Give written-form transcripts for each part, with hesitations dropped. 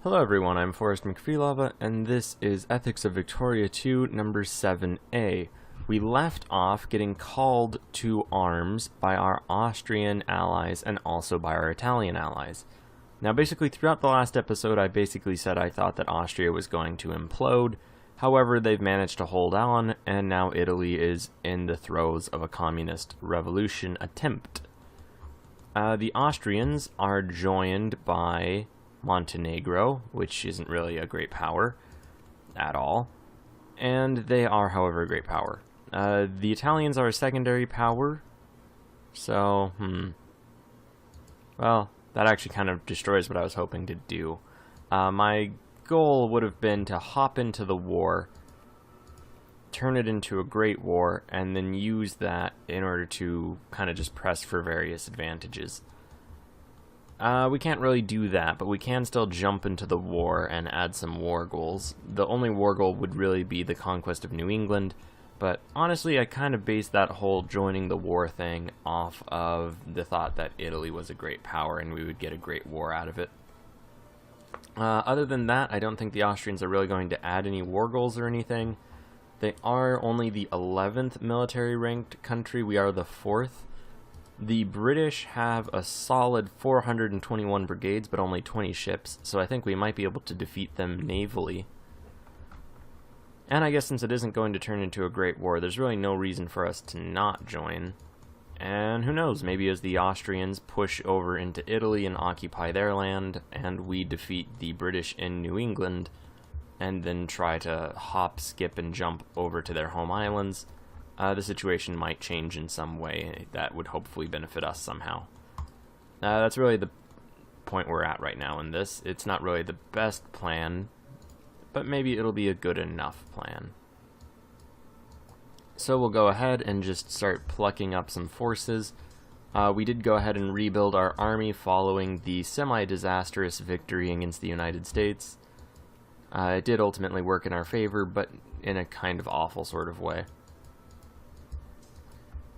Hello everyone, I'm Forrest McFreelava, and this is Ethics of Victoria 2, number 7A. We left off getting called to arms by our Austrian allies and also by our Italian allies. Now basically throughout the last episode I basically said I thought that Austria was going to implode. However, they've managed to hold on, and now Italy is in the throes of a communist revolution attempt. The Austrians are joined by Montenegro, which isn't really a great power at all, and they are, however, a great power. The Italians are a secondary power, so, well, that actually kind of destroys what I was hoping to do. My goal would have been to hop into the war, turn it into a great war, and then use that in order to kind of just press for various advantages. We can't really do that, but we can still jump into the war and add some war goals. The only war goal would really be the conquest of New England, but honestly I kind of based that whole joining the war thing off of the thought that Italy was a great power and we would get a great war out of it. Other than that, I don't think the Austrians are really going to add any war goals or anything. They are only the 11th military ranked country. We are the 4th. The British have a solid 421 brigades, but only 20 ships, so I think we might be able to defeat them navally. And I guess since it isn't going to turn into a great war, there's really no reason for us to not join. And who knows, maybe as the Austrians push over into Italy and occupy their land, and we defeat the British in New England, and then try to hop, skip, and jump over to their home islands, the situation might change in some way that would hopefully benefit us somehow. That's really the point we're at right now in this. It's not really the best plan, but maybe it'll be a good enough plan. So we'll go ahead and just start plucking up some forces. We did go ahead and rebuild our army following the semi-disastrous victory against the United States. It did ultimately work in our favor, but in a kind of awful sort of way.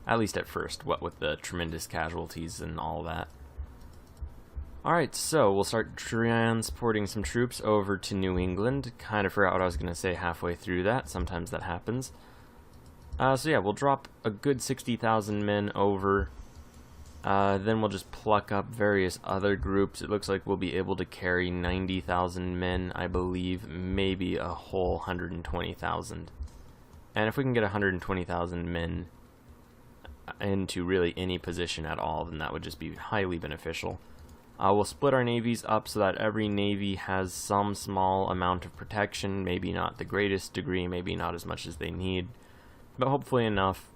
At least at first, what with the tremendous casualties and all that. Alright, so we'll start transporting some troops over to New England. Kind of forgot what I was going to say halfway through that. Sometimes that happens. So yeah, we'll drop a good 60,000 men over. Then we'll just pluck up various other groups. It looks like we'll be able to carry 90,000 men, I believe, maybe a whole 120,000. And if we can get 120,000 men into really any position at all, then that would just be highly beneficial. We'll split our navies up so that every navy has some small amount of protection, maybe not the greatest degree, maybe not as much as they need, but hopefully enough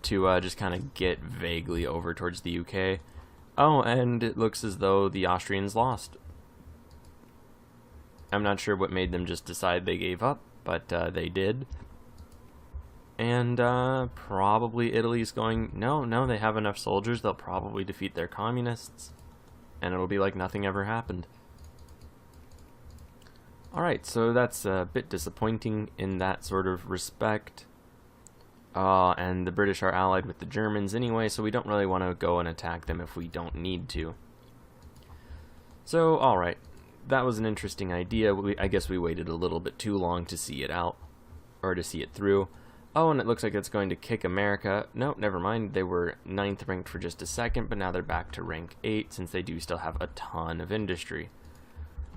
to just kind of get vaguely over towards the UK. Oh, and it looks as though the Austrians lost. I'm not sure what made them just decide they gave up, but they did. And probably Italy's going, no, they have enough soldiers, they'll probably defeat their communists, and it'll be like nothing ever happened. Alright, so that's a bit disappointing in that sort of respect. And the British are allied with the Germans anyway, so we don't really want to go and attack them if we don't need to. So, alright, that was an interesting idea. I guess we waited a little bit too long to see it out, or to see it through. Oh, and it looks like it's going to kick America. No, never mind. They were 9th ranked for just a second, but now they're back to rank 8 since they do still have a ton of industry.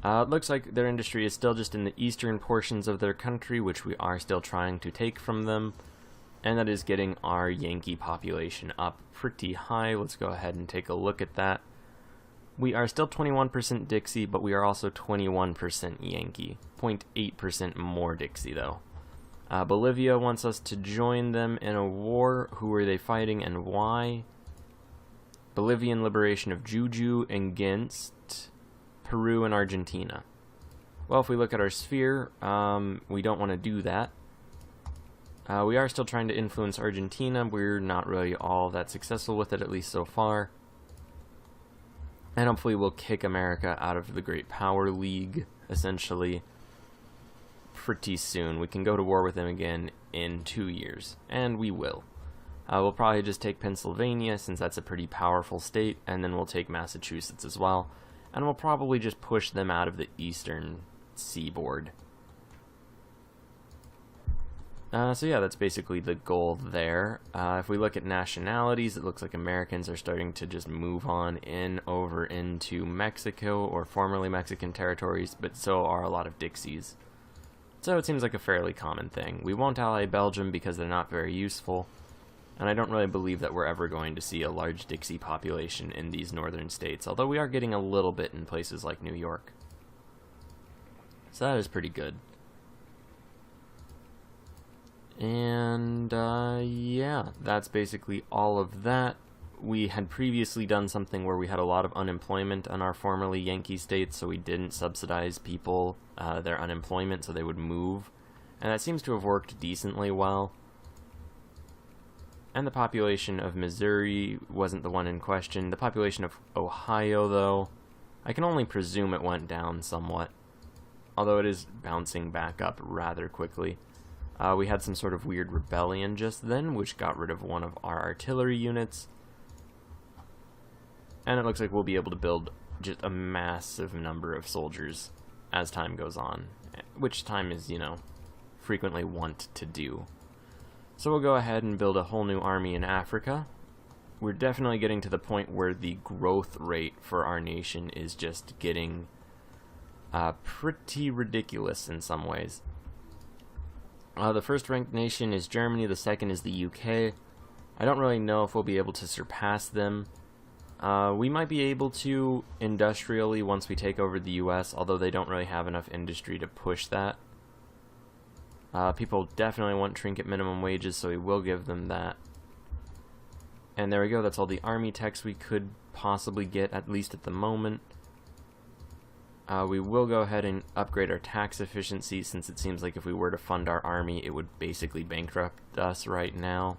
It looks like their industry is still just in the eastern portions of their country, which we are still trying to take from them, and that is getting our Yankee population up pretty high. Let's go ahead and take a look at that. We are still 21% Dixie, but we are also 21% Yankee. 0.8% more Dixie, though. Bolivia wants us to join them in a war. Who are they fighting and why? Bolivian liberation of Juju against Peru and Argentina. Well, if we look at our sphere, we don't want to do that. We are still trying to influence Argentina. We're not really all that successful with it, at least so far. And hopefully we'll kick America out of the Great Power League, essentially, pretty soon. We can go to war with them again in 2 years, and we will. We'll probably just take Pennsylvania, since that's a pretty powerful state, and then we'll take Massachusetts as well. And we'll probably just push them out of the eastern seaboard. So yeah, that's basically the goal there. If we look at nationalities, it looks like Americans are starting to just move on over into Mexico, or formerly Mexican territories, but so are a lot of Dixies. So it seems like a fairly common thing. We won't ally Belgium because they're not very useful, and I don't really believe that we're ever going to see a large Dixie population in these northern states, although we are getting a little bit in places like New York. So that is pretty good. And, yeah, that's basically all of that. We had previously done something where we had a lot of unemployment in our formerly Yankee states, so we didn't subsidize people, their unemployment, so they would move. And that seems to have worked decently well. And the population of Missouri wasn't the one in question. The population of Ohio, though, I can only presume it went down somewhat, although it is bouncing back up rather quickly. We had some sort of weird rebellion just then, which got rid of one of our artillery units. And it looks like we'll be able to build just a massive number of soldiers as time goes on, which time is, you know, frequently wont to do. So we'll go ahead and build a whole new army in Africa. We're definitely getting to the point where the growth rate for our nation is just getting pretty ridiculous in some ways. The first ranked nation is Germany, the second is the UK. I don't really know if we'll be able to surpass them. We might be able to industrially once we take over the US, although they don't really have enough industry to push that. People definitely want trinket minimum wages, so we will give them that. And there we go, that's all the army techs we could possibly get, at least at the moment. We will go ahead and upgrade our tax efficiency, since it seems like if we were to fund our army, it would basically bankrupt us right now.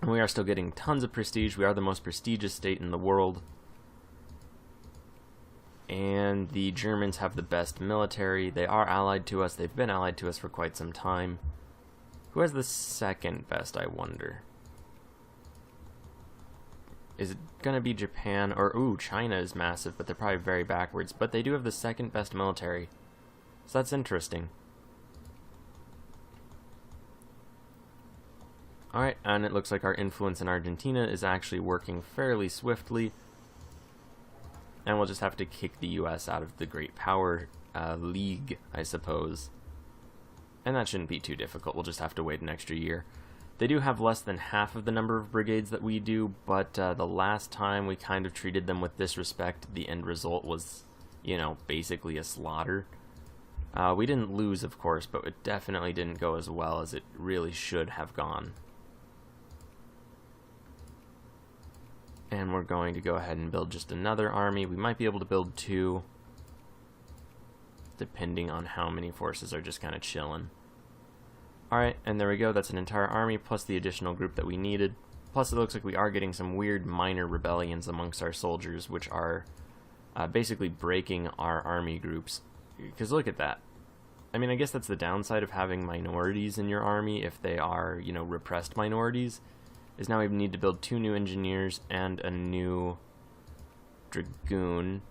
And we are still getting tons of prestige. We are the most prestigious state in the world. And the Germans have the best military. They are allied to us. They've been allied to us for quite some time. Who has the second best, I wonder? Is it going to be Japan? Or, ooh, China is massive, but they're probably very backwards. But they do have the second best military. So that's interesting. Alright, and it looks like our influence in Argentina is actually working fairly swiftly. And we'll just have to kick the US out of the Great Power League, I suppose. And that shouldn't be too difficult. We'll just have to wait an extra year. They do have less than half of the number of brigades that we do, but the last time we kind of treated them with disrespect, the end result was, you know, basically a slaughter. We didn't lose, of course, but it definitely didn't go as well as it really should have gone. And we're going to go ahead and build just another army. We might be able to build two, depending on how many forces are just kind of chilling. Alright, and there we go. That's an entire army, plus the additional group that we needed. Plus it looks like we are getting some weird minor rebellions amongst our soldiers, which are basically breaking our army groups. Because look at that. I mean, I guess that's the downside of having minorities in your army, if they are, you know, repressed minorities, is now we need to build 2 new engineers and a new dragoon.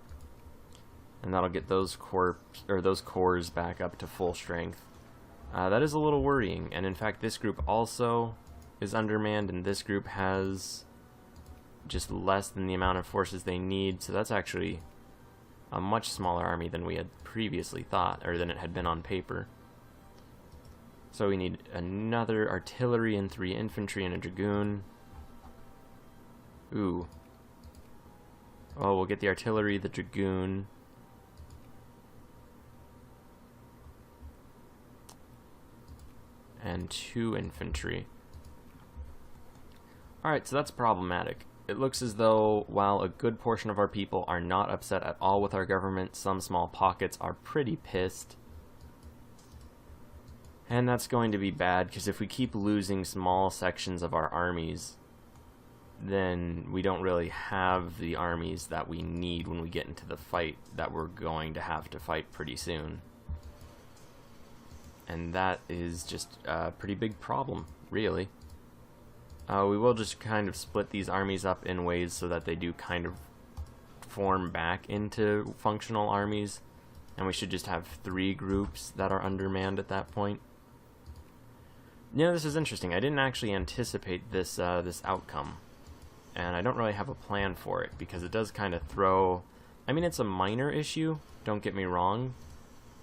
And that'll get those cores back up to full strength. That is a little worrying, and in fact this group also is undermanned, and this group has just less than the amount of forces they need, so that's actually a much smaller army than we had previously thought, or than it had been on paper. So we need another artillery and 3 infantry and a dragoon. Ooh. Oh, we'll get the artillery, the dragoon. And 2 infantry. Alright, so that's problematic. It looks as though, while a good portion of our people are not upset at all with our government, some small pockets are pretty pissed. And that's going to be bad, because if we keep losing small sections of our armies, then we don't really have the armies that we need when we get into the fight that we're going to have to fight pretty soon. And that is just a pretty big problem, really. We will just kind of split these armies up in ways so that they do kind of form back into functional armies, and we should just have 3 groups that are undermanned at that point. You know, this is interesting. I didn't actually anticipate this this outcome, and I don't really have a plan for it, because it does kind of throw... I mean, it's a minor issue, don't get me wrong.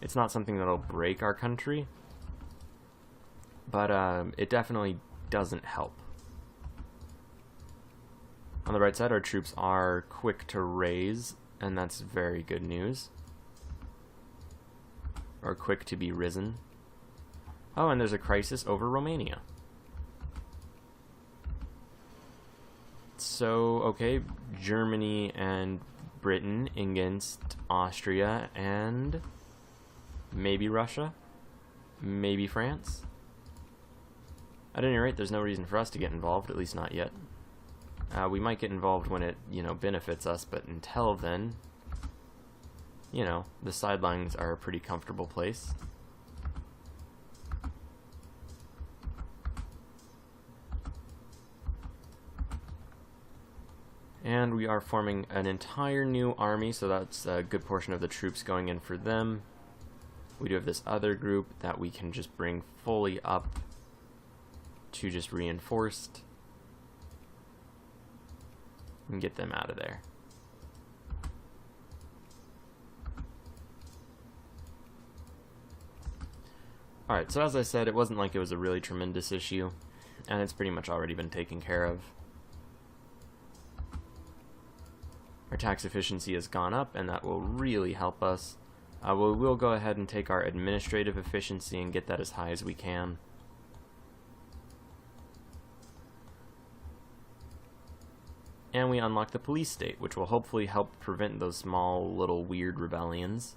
It's not something that'll break our country, but it definitely doesn't help. On the right side, our troops are quick to raise, and that's very good news. Or quick to be risen. Oh, and there's a crisis over Romania. So, okay, Germany and Britain against Austria and maybe Russia, maybe France. At any rate, there's no reason for us to get involved, at least not yet. We might get involved when it, you know, benefits us, but until then, you know, the sidelines are a pretty comfortable place. And we are forming an entire new army, so that's a good portion of the troops going in for them. We do have this other group that we can just bring fully up to just reinforced and get them out of there. Alright, so as I said, it wasn't like it was a really tremendous issue, and it's pretty much already been taken care of. Our tax efficiency has gone up, and that will really help us. We will go ahead and take our administrative efficiency and get that as high as we can. And we unlock the police state, which will hopefully help prevent those small little weird rebellions.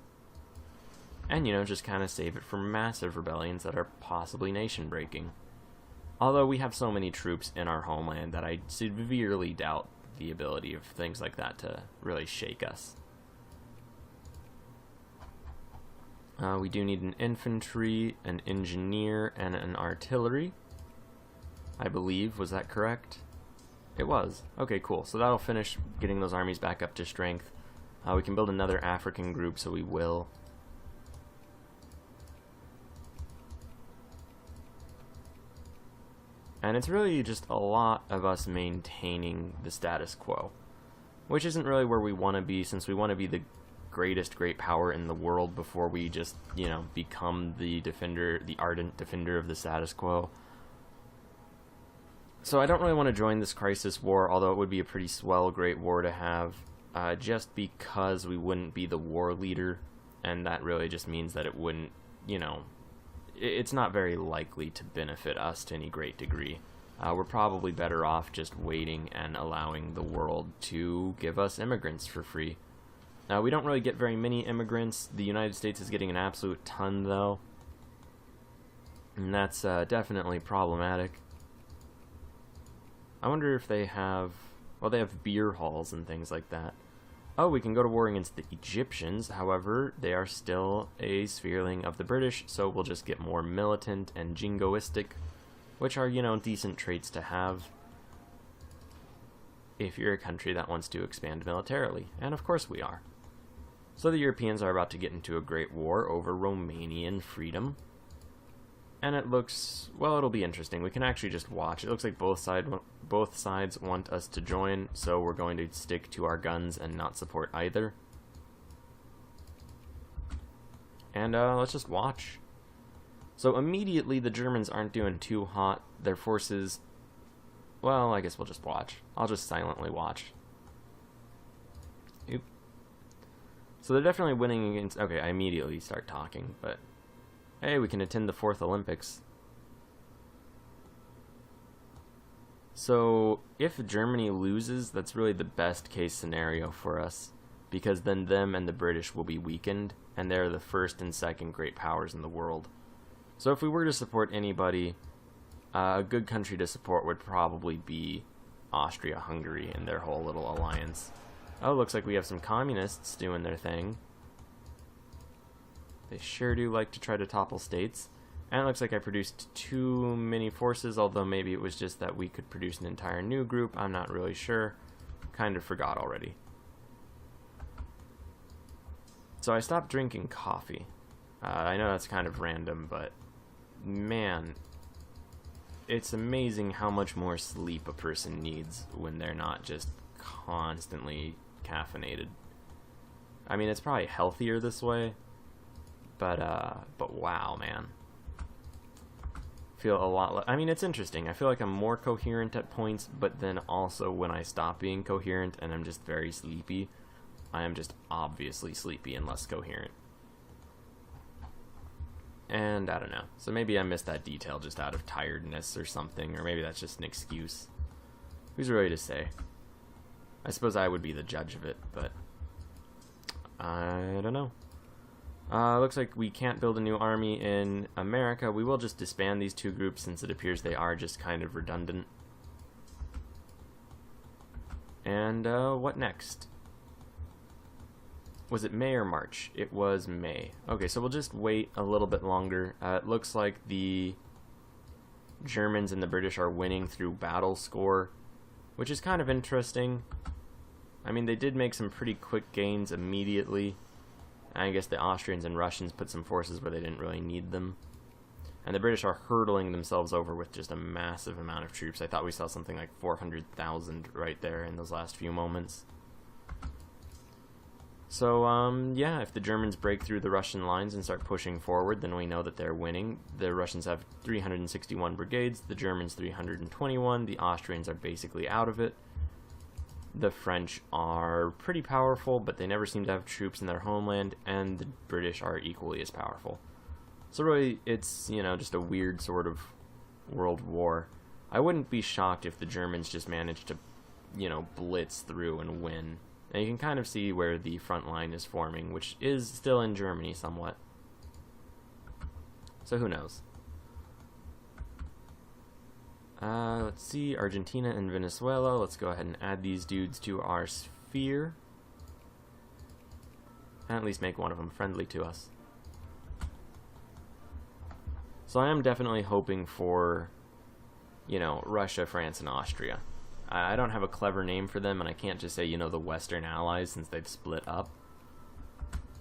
And, you know, just kind of save it from massive rebellions that are possibly nation-breaking. Although we have so many troops in our homeland that I severely doubt the ability of things like that to really shake us. We do need an infantry, an engineer, and an artillery. I believe, was that correct? It was. Okay, cool. So that'll finish getting those armies back up to strength. We can build another African group, so we will. And it's really just a lot of us maintaining the status quo, which isn't really where we want to be, since we want to be the greatest great power in the world before we just, you know, become the defender, the ardent defender of the status quo. So I don't really want to join this crisis war, although it would be a pretty swell great war to have, just because we wouldn't be the war leader, and that really just means that it wouldn't, you know, it's not very likely to benefit us to any great degree. We're probably better off just waiting and allowing the world to give us immigrants for free. We don't really get very many immigrants. The United States is getting an absolute ton, though, and that's definitely problematic. I wonder if they have... well, they have beer halls and things like that. Oh, we can go to war against the Egyptians. However, they are still a sphereling of the British, so we'll just get more militant and jingoistic, which are, you know, decent traits to have if you're a country that wants to expand militarily. And of course we are. So the Europeans are about to get into a great war over Romanian freedom. And it looks, well, it'll be interesting. We can actually just watch. It looks like both sides want us to join, so we're going to stick to our guns and not support either. And let's just watch. So immediately the Germans aren't doing too hot. Their forces, well, I guess we'll just watch. I'll just silently watch. Oop. So they're definitely winning against... okay, I immediately start talking, but... hey, we can attend the 4th Olympics. So, if Germany loses, that's really the best case scenario for us, because then them and the British will be weakened, and they're the first and second great powers in the world. So if we were to support anybody, a good country to support would probably be Austria-Hungary and their whole little alliance. Oh, looks like we have some communists doing their thing. They sure do like to try to topple states. And it looks like I produced too many forces, although maybe it was just that we could produce an entire new group. I'm not really sure. Kind of forgot already. So I stopped drinking coffee. I know that's kind of random, but man, it's amazing how much more sleep a person needs when they're not just constantly caffeinated. I mean, it's probably healthier this way, but wow, man. Feel a lot I mean, it's interesting. I feel like I'm more coherent at points, but then also when I stop being coherent and I'm just very sleepy, I am just obviously sleepy and less coherent. And I don't know. So maybe I missed that detail just out of tiredness or something, or maybe that's just an excuse. Who's really to say? I suppose I would be the judge of it, but I don't know. Looks like we can't build a new army in America. We will just disband these two groups since it appears they are just kind of redundant. And what next? Was it May or March? It was May. Okay, so we'll just wait a little bit longer. It looks like the Germans and the British are winning through battle score, which is kind of interesting. I mean, they did make some pretty quick gains immediately. I guess the Austrians and Russians put some forces where they didn't really need them. And the British are hurtling themselves over with just a massive amount of troops. I thought we saw something like 400,000 right there in those last few moments. So, yeah, if the Germans break through the Russian lines and start pushing forward, then we know that they're winning. The Russians have 361 brigades, the Germans 321, the Austrians are basically out of it. The French are pretty powerful, but they never seem to have troops in their homeland, and the British are equally as powerful. So really, it's, you know, just a weird sort of world war. I wouldn't be shocked if the Germans just managed to, you know, blitz through and win. And you can kind of see where the front line is forming, which is still in Germany somewhat. So who knows? Let's see, Argentina and Venezuela. Let's go ahead and add these dudes to our sphere. And at least make one of them friendly to us. So I am definitely hoping for, you know, Russia, France, and Austria. I don't have a clever name for them, and I can't just say, you know, the Western Allies since they've split up.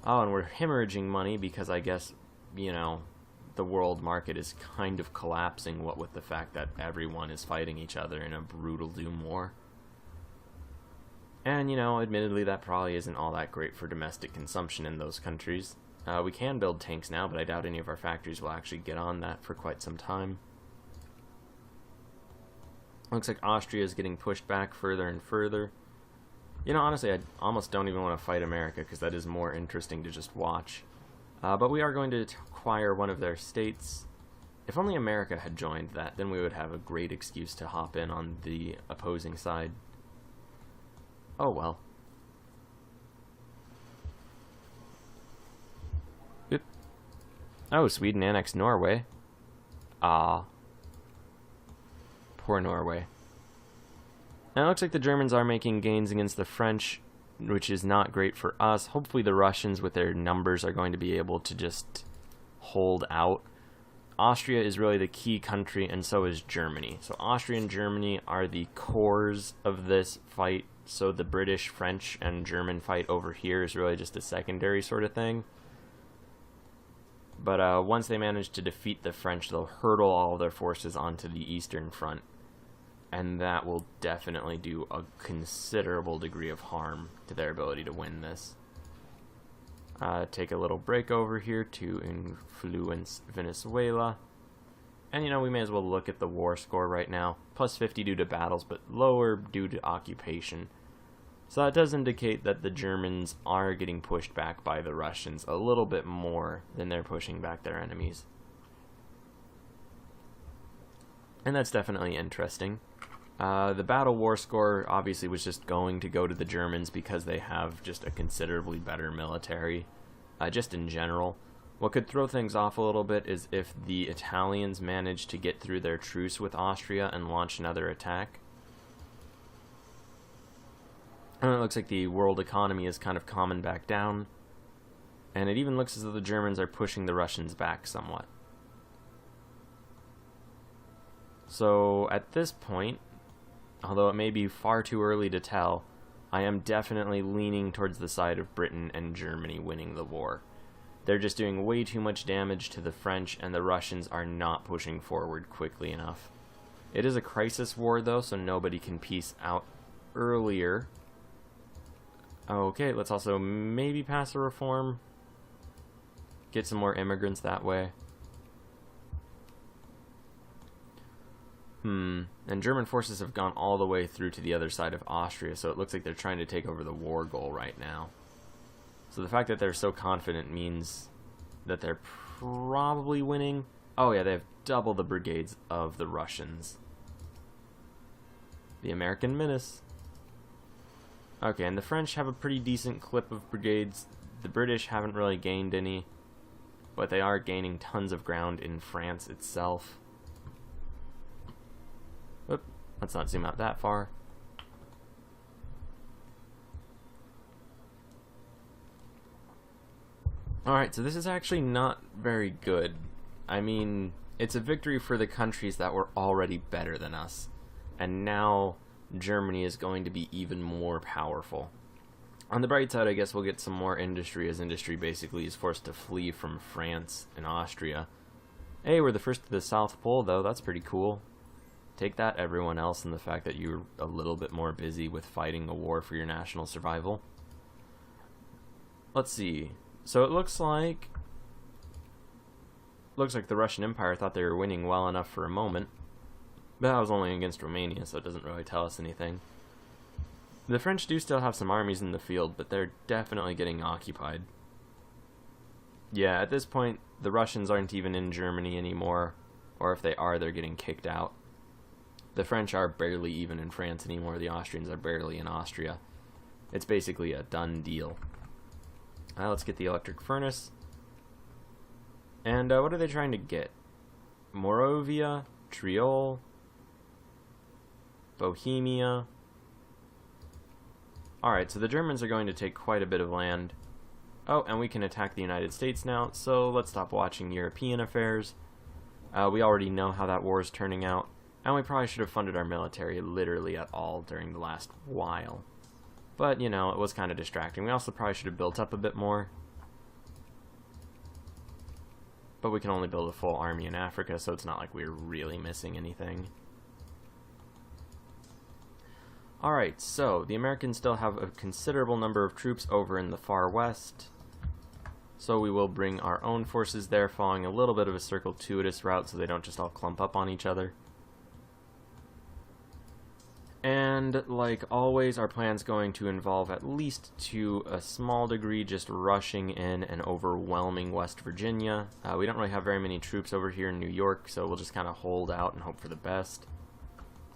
Oh, and we're hemorrhaging money because I guess, you know, the world market is kind of collapsing, what with the fact that everyone is fighting each other in a brutal doom war. And, you know, admittedly that probably isn't all that great for domestic consumption in those countries. We can build tanks now, but I doubt any of our factories will actually get on that for quite some time. Looks like Austria is getting pushed back further and further. You know, honestly, I almost don't even want to fight America because that is more interesting to just watch. But we are going to acquire one of their states. If only America had joined that, then we would have a great excuse to hop in on the opposing side. Oh well. Oop. Oh, Sweden annexed Norway. Ah. Poor Norway. Now it looks like the Germans are making gains against the French, which is not great for us. Hopefully the Russians with their numbers are going to be able to just hold out. Austria is really the key country, and so is Germany. So Austria and Germany are the cores of this fight. So the British, French, and German fight over here is really just a secondary sort of thing. But once they manage to defeat the French, they'll hurtle all of their forces onto the Eastern Front. And that will definitely do a considerable degree of harm to their ability to win this. Take a little break over here to influence Venezuela. And, you know, we may as well look at the war score right now. Plus 50 due to battles, but lower due to occupation. So that does indicate that the Germans are getting pushed back by the Russians a little bit more than they're pushing back their enemies. And that's definitely interesting. The battle war score obviously was just going to go to the Germans because they have just a considerably better military, just in general. What could throw things off a little bit is if the Italians manage to get through their truce with Austria and launch another attack. And it looks like the world economy is kind of calming back down, and it even looks as though the Germans are pushing the Russians back somewhat. So at this point, although it may be far too early to tell, I am definitely leaning towards the side of Britain and Germany winning the war. They're just doing way too much damage to the French, and the Russians are not pushing forward quickly enough. It is a crisis war, though, so nobody can peace out earlier. Okay, let's also maybe pass a reform. Get some more immigrants that way. And German forces have gone all the way through to the other side of Austria, so it looks like they're trying to take over the war goal right now. So the fact that they're so confident means that they're probably winning. Oh yeah, they have double the brigades of the Russians. The American menace. Okay, and the French have a pretty decent clip of brigades. The British haven't really gained any, but they are gaining tons of ground in France itself. Oop, let's not zoom out that far. Alright, so this is actually not very good. I mean, it's a victory for the countries that were already better than us. And now Germany is going to be even more powerful. On the bright side, I guess we'll get some more industry, as industry basically is forced to flee from France and Austria. Hey, we're the first to the South Pole, though. That's pretty cool. Take that, everyone else, and the fact that you're a little bit more busy with fighting a war for your national survival. Let's see. So it looks like the Russian Empire thought they were winning well enough for a moment. But that was only against Romania, so it doesn't really tell us anything. The French do still have some armies in the field, but they're definitely getting occupied. Yeah, at this point, the Russians aren't even in Germany anymore, or if they are, they're getting kicked out. The French are barely even in France anymore, the Austrians are barely in Austria. It's basically a done deal. Let's get the electric furnace. And what are they trying to get? Moravia, Tyrol, Bohemia. Alright, so the Germans are going to take quite a bit of land. Oh, and we can attack the United States now, so let's stop watching European affairs. We already know how that war is turning out, and we probably should have funded our military literally at all during the last while. But, you know, it was kind of distracting. We also probably should have built up a bit more. But we can only build a full army in Africa, so it's not like we're really missing anything. Alright, so the Americans still have a considerable number of troops over in the far west. So we will bring our own forces there, following a little bit of a circuitous route so they don't just all clump up on each other. And, like always, our plan's going to involve, at least to a small degree, just rushing in and overwhelming West Virginia. We don't really have very many troops over here in New York, so we'll just kind of hold out and hope for the best.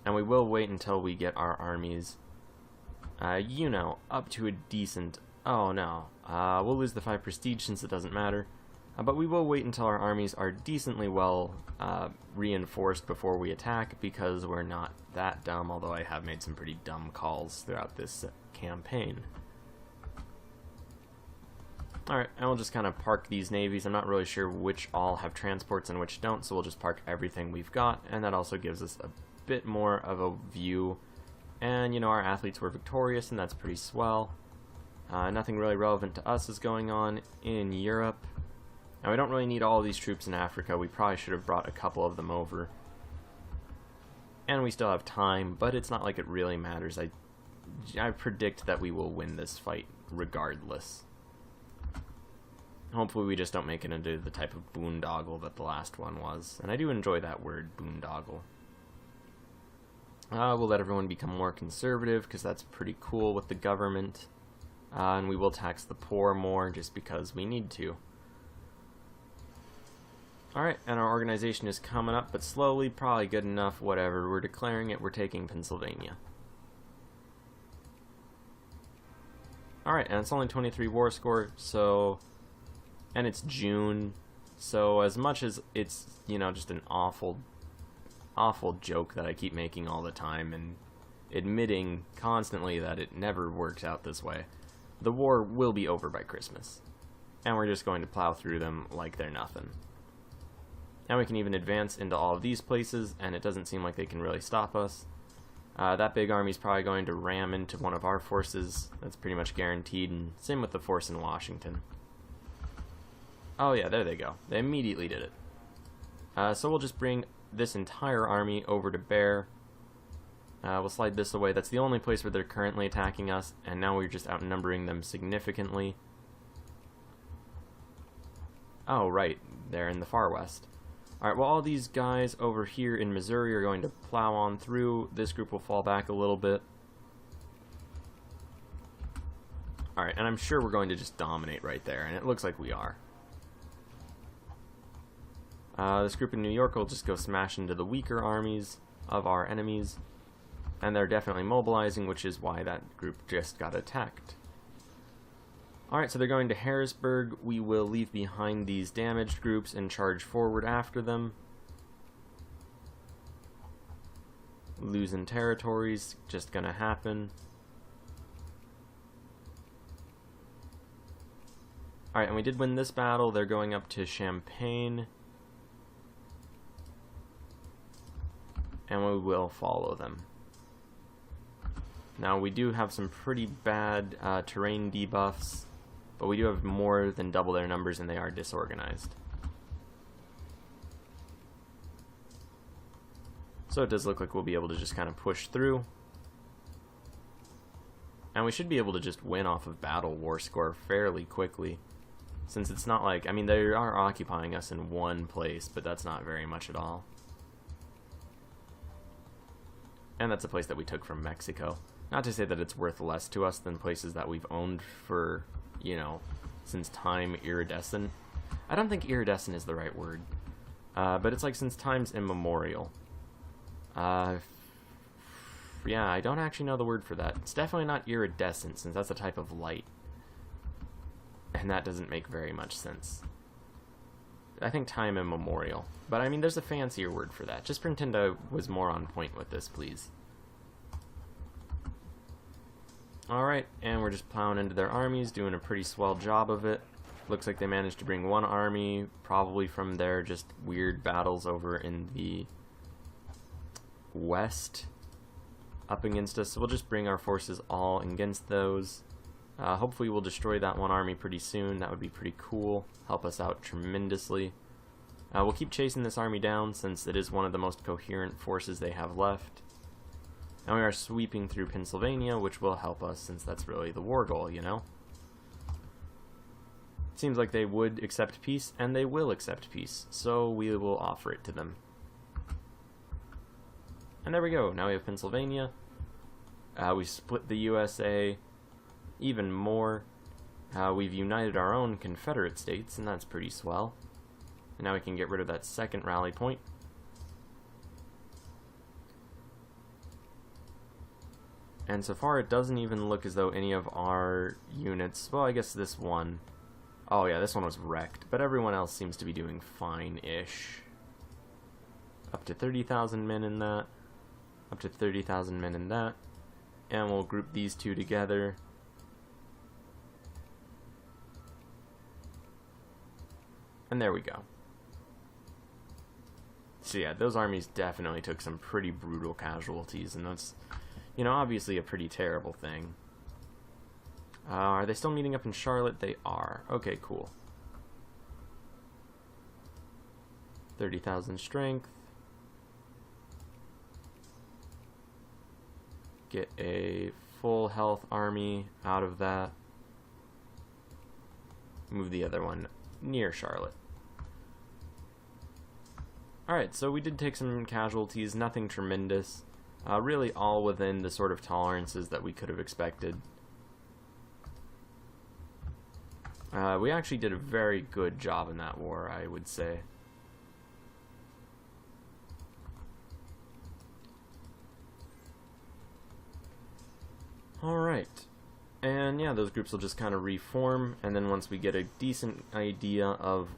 And we will wait until we get our armies, you know, up to a decent... Oh, no. We'll lose the 5 prestige since it doesn't matter. But we will wait until our armies are decently well reinforced before we attack, because we're not that dumb, although I have made some pretty dumb calls throughout this campaign. Alright, and we'll just kind of park these navies. I'm not really sure which all have transports and which don't, so we'll just park everything we've got, and that also gives us a bit more of a view. And, you know, our athletes were victorious, and that's pretty swell. Nothing really relevant to us is going on in Europe. Now, we don't really need all of these troops in Africa. We probably should have brought a couple of them over. And we still have time, but it's not like it really matters. I predict that we will win this fight regardless. Hopefully we just don't make it into the type of boondoggle that the last one was. And I do enjoy that word, boondoggle. We'll let everyone become more conservative, because that's pretty cool with the government. And we will tax the poor more, just because we need to. Alright, and our organization is coming up, but slowly, probably good enough, whatever. We're declaring it, we're taking Pennsylvania. Alright, and it's only 23 war score, so... And it's June, so as much as it's, you know, just an awful joke that I keep making all the time, and admitting constantly that it never works out this way, the war will be over by Christmas. And we're just going to plow through them like they're nothing. Now we can even advance into all of these places, and it doesn't seem like they can really stop us. That big army's probably going to ram into one of our forces. That's pretty much guaranteed, and same with the force in Washington. Oh yeah, there they go. They immediately did it. So we'll just bring this entire army over to Bear. We'll slide this away. That's the only place where they're currently attacking us, and now we're just outnumbering them significantly. Oh, right. They're in the far west. Alright, well, all these guys over here in Missouri are going to plow on through. This group will fall back a little bit. Alright, and I'm sure we're going to just dominate right there, and it looks like we are. This group in New York will just go smash into the weaker armies of our enemies. And they're definitely mobilizing, which is why that group just got attacked. Alright, so they're going to Harrisburg. We will leave behind these damaged groups and charge forward after them. Losing territories, just gonna happen. Alright, and we did win this battle. They're going up to Champaign. And we will follow them. Now, we do have some pretty bad terrain debuffs, but we do have more than double their numbers, and they are disorganized. So it does look like we'll be able to just kind of push through. And we should be able to just win off of battle war score fairly quickly, since it's not like, I mean, they are occupying us in one place, but that's not very much at all. And that's a place that we took from Mexico. Not to say that it's worth less to us than places that we've owned for, you know, since time iridescent. I don't think iridescent is the right word. But it's like since times immemorial. Yeah, I don't actually know the word for that. It's definitely not iridescent, since that's a type of light. And that doesn't make very much sense. I think time immemorial. But I mean, there's a fancier word for that. Just pretend I was more on point with this, please. Alright, and we're just plowing into their armies, doing a pretty swell job of it. Looks like they managed to bring one army, probably from their just weird battles over in the west, up against us. So we'll just bring our forces all against those. Hopefully we'll destroy that one army pretty soon. That would be pretty cool. Help us out tremendously. We'll keep chasing this army down, since it is one of the most coherent forces they have left. And we are sweeping through Pennsylvania, which will help us, since that's really the war goal, you know? It seems like they would accept peace, and they will accept peace, so we will offer it to them. And there we go, now we have Pennsylvania. We split the USA even more. We've united our own Confederate states, and that's pretty swell. And now we can get rid of that second rally point. And so far it doesn't even look as though any of our units, well, I guess this one, oh yeah, this one was wrecked, but everyone else seems to be doing fine-ish. Up to 30,000 men in that, up to 30,000 men in that, and we'll group these two together. And there we go. So yeah, those armies definitely took some pretty brutal casualties, and that's, you know, obviously a pretty terrible thing. Are they still meeting up in Charlotte? They are. Okay, cool. 30,000 strength. Get a full health army out of that. Move the other one near Charlotte. Alright, so we did take some casualties, nothing tremendous. Really all within the sort of tolerances that we could have expected. We actually did a very good job in that war, I would say. Alright. And yeah, those groups will just kind of reform, and then once we get a decent idea of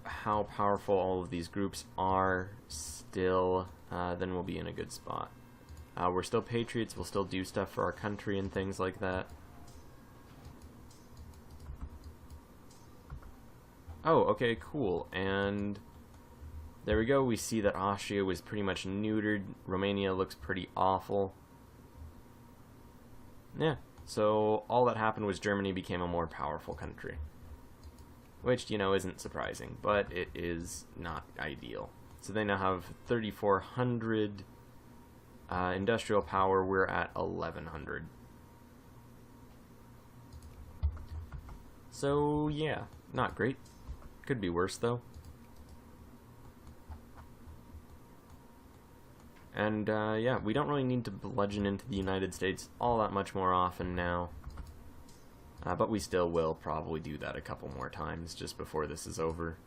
how powerful all of these groups are still, then we'll be in a good spot. We're still patriots, we'll still do stuff for our country and things like that. Oh, okay, cool. And There we go. We see that Austria was pretty much neutered. Romania looks pretty awful. Yeah, so all that happened was Germany became a more powerful country. Which, you know, isn't surprising, but it is not ideal. So they now have 3,400 industrial power. We're at 1,100. So, yeah, not great. Could be worse, though. And, yeah, we don't really need to bludgeon into the United States all that much more often now. But we still will probably do that a couple more times just before this is over.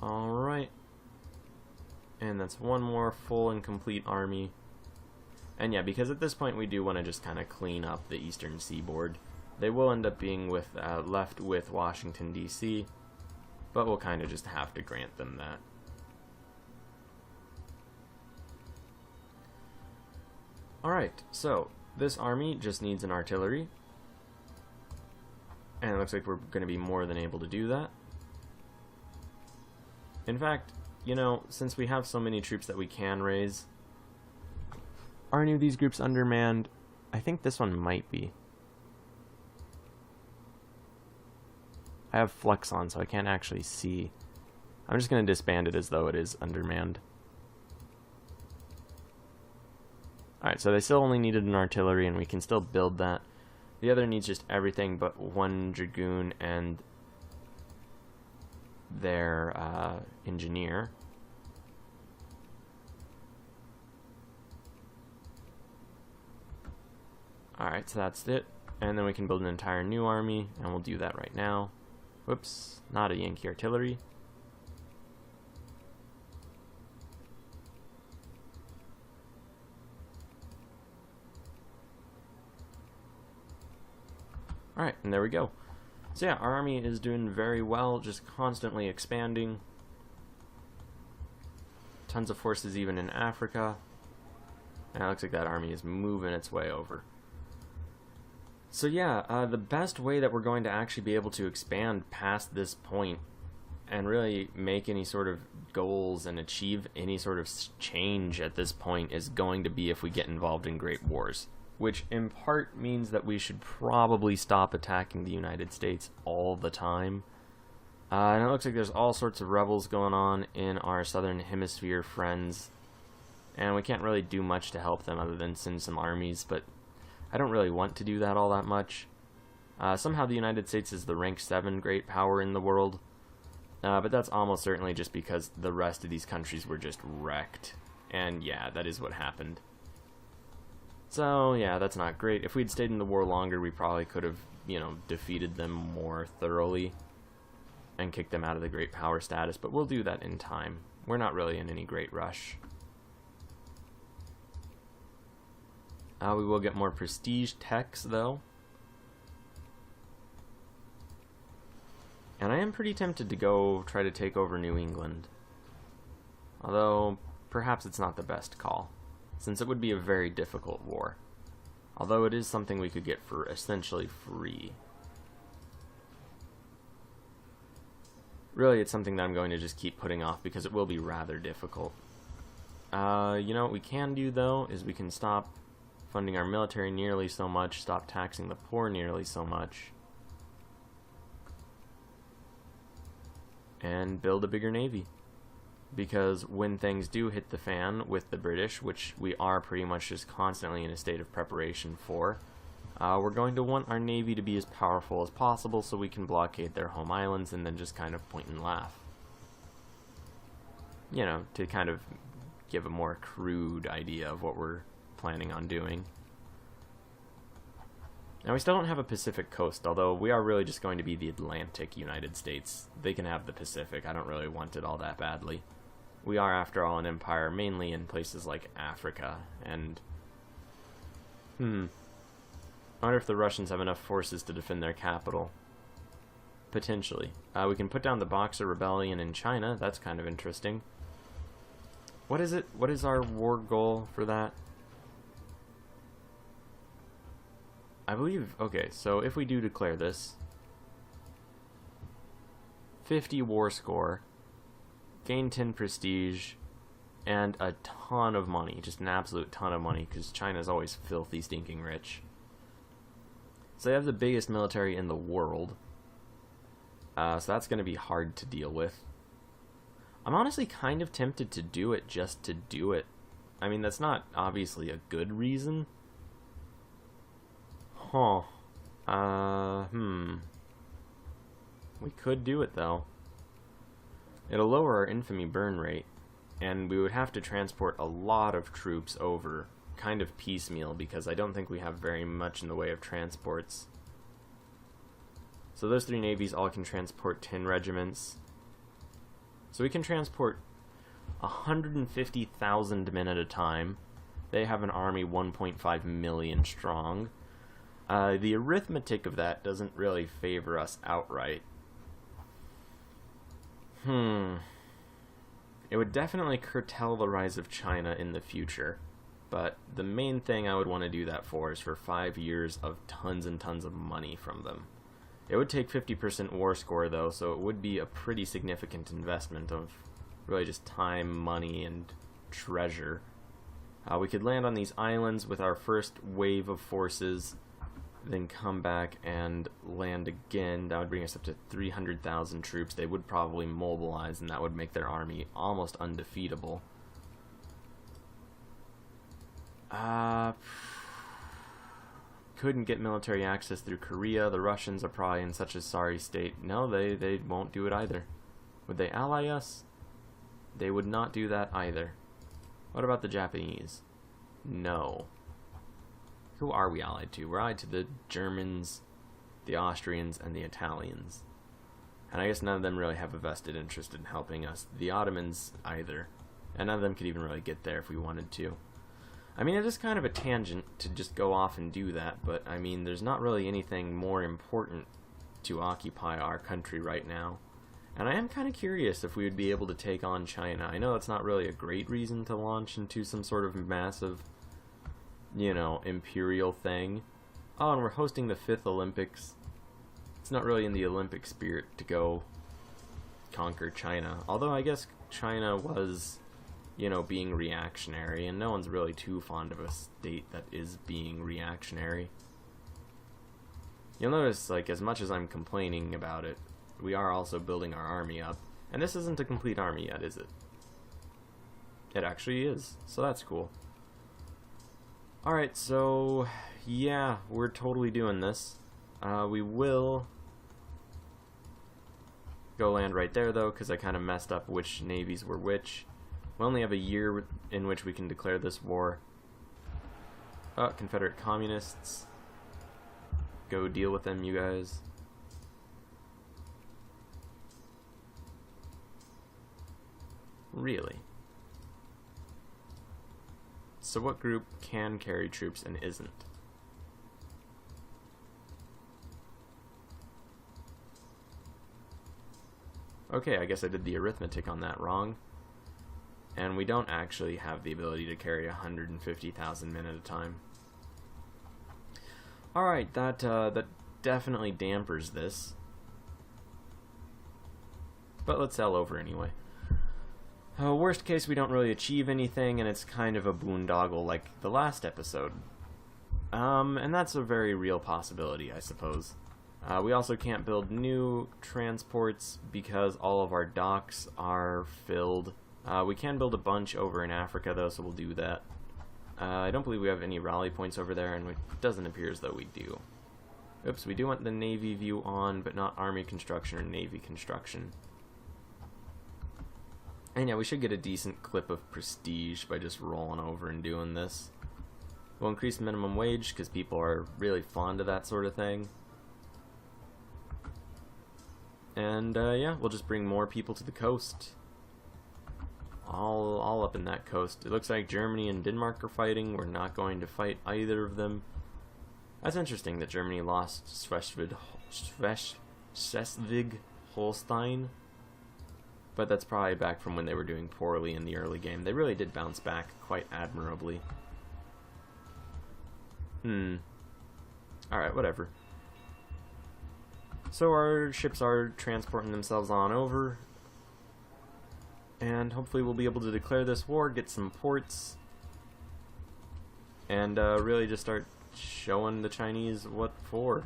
Alright. And that's one more full and complete army. And yeah, because at this point we do want to just kind of clean up the eastern seaboard. They will end up being left with Washington, D.C., but we'll kind of just have to grant them that. Alright, so this army just needs an artillery. And it looks like we're going to be more than able to do that. In fact, you know, since we have so many troops that we can raise, are any of these groups undermanned? I think this one might be. I have Flux on, so I can't actually see. I'm just going to disband it as though it is undermanned. Alright, so they still only needed an artillery, and we can still build that. The other needs just everything but one dragoon and their engineer. Alright, so that's it. And then we can build an entire new army, and we'll do that right now. Whoops, not a Yankee artillery. Alright, and there we go. So yeah, our army is doing very well, just constantly expanding. Tons of forces even in Africa. And it looks like that army is moving its way over. So yeah, the best way that we're going to actually be able to expand past this point and really make any sort of goals and achieve any sort of change at this point is going to be if we get involved in great wars. Which in part means that we should probably stop attacking the United States all the time. And it looks like there's all sorts of rebels going on in our southern hemisphere friends. And we can't really do much to help them other than send some armies, but I don't really want to do that all that much. Somehow the United States is the rank 7 great power in the world. But that's almost certainly just because the rest of these countries were just wrecked. And yeah, that is what happened. So yeah, that's not great. If we'd stayed in the war longer, we probably could have, you know, defeated them more thoroughly and kicked them out of the great power status, but we'll do that in time. We're not really in any great rush. We will get more prestige techs, though. And I am pretty tempted to go try to take over New England. Although, perhaps it's not the best call, since it would be a very difficult war. Although it is something we could get for essentially free. Really, it's something that I'm going to just keep putting off because it will be rather difficult. You know what we can do, though, is we can stop funding our military nearly so much, stop taxing the poor nearly so much, and build a bigger navy. Because when things do hit the fan with the British, which we are pretty much just constantly in a state of preparation for, we're going to want our navy to be as powerful as possible so we can blockade their home islands and then just kind of point and laugh. You know, to kind of give a more crude idea of what we're planning on doing. Now, we still don't have a Pacific coast, although we are really just going to be the Atlantic United States. They can have the Pacific. I don't really want it all that badly. We are, after all, an empire, mainly in places like Africa, and... I wonder if the Russians have enough forces to defend their capital. Potentially. We can put down the Boxer Rebellion in China. That's kind of interesting. What is it? What is our war goal for that? I believe, okay, so if we do declare this, 50 war score, gain 10 prestige, and a ton of money, just an absolute ton of money, because China's always filthy stinking rich. So they have the biggest military in the world, so that's going to be hard to deal with. I'm honestly kind of tempted to do it just to do it. I mean, that's not obviously a good reason. Huh. We could do it, though. It'll lower our infamy burn rate, and we would have to transport a lot of troops over, kind of piecemeal, because I don't think we have very much in the way of transports. So those 3 navies all can transport 10 regiments. So we can transport 150,000 men at a time. They have an army 1.5 million strong. The arithmetic of that doesn't really favor us outright. It would definitely curtail the rise of China in the future, but the main thing I would want to do that for is for 5 years of tons and tons of money from them. It would take 50% war score, though, so it would be a pretty significant investment of really just time, money, and treasure. We could land on these islands with our first wave of forces, then come back and land again. That would bring us up to 300,000 troops. They would probably mobilize, and that would make their army almost undefeatable. Couldn't get military access through Korea. The Russians are probably in such a sorry state. No, they won't do it either. Would they ally us? They would not do that either. What about the Japanese? No. Who are we allied to? We're allied to the Germans, the Austrians, and the Italians. And I guess none of them really have a vested interest in helping us. The Ottomans either. And none of them could even really get there if we wanted to. I mean, it is kind of a tangent to just go off and do that, but I mean, there's not really anything more important to occupy our country right now. And I am kind of curious if we would be able to take on China. I know it's not really a great reason to launch into some sort of massive, you know, imperial thing. Oh, and we're hosting the 5th Olympics. It's not really in the Olympic spirit to go conquer China. Although I guess China was, you know, being reactionary, and no one's really too fond of a state that is being reactionary. You'll notice, like, as much as I'm complaining about it, we are also building our army up. And this isn't a complete army yet, is it? It actually is, so that's cool. Alright, so, yeah, we're totally doing this. We will go land right there, though, because I kind of messed up which navies were which. We only have a year in which we can declare this war. Confederate Communists. Go deal with them, you guys. Really? So what group can carry troops and isn't? Okay, I guess I did the arithmetic on that wrong. And we don't actually have the ability to carry 150,000 men at a time. Alright, that definitely dampers this. But let's sell over anyway. Worst case, we don't really achieve anything, and it's kind of a boondoggle like the last episode. And that's a very real possibility, I suppose. We also can't build new transports because all of our docks are filled. We can build a bunch over in Africa, though, so we'll do that. I don't believe we have any rally points over there, and it doesn't appear as though we do. Oops, we do want the Navy view on, but not Army construction or Navy construction. And yeah, we should get a decent clip of prestige by just rolling over and doing this. We'll increase minimum wage, because people are really fond of that sort of thing. And yeah, we'll just bring more people to the coast. All up in that coast. It looks like Germany and Denmark are fighting. We're not going to fight either of them. That's interesting that Germany lost Schleswig-Holstein. But that's probably back from when they were doing poorly in the early game. They really did bounce back quite admirably. Alright, whatever. So our ships are transporting themselves on over. And hopefully we'll be able to declare this war, get some ports, and really just start showing the Chinese what for.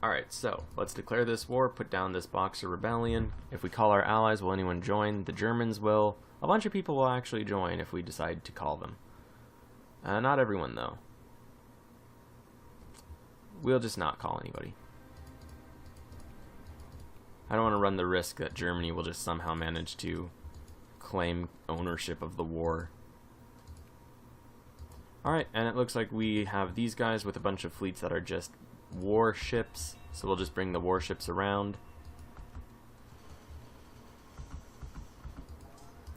Alright, so let's declare this war, put down this Boxer Rebellion. If we call our allies, will anyone join? The Germans will. A bunch of people will actually join if we decide to call them. Not everyone, though. We'll just not call anybody. I don't want to run the risk that Germany will just somehow manage to claim ownership of the war. Alright, and it looks like we have these guys with a bunch of fleets that are just warships, so we'll just bring the warships around.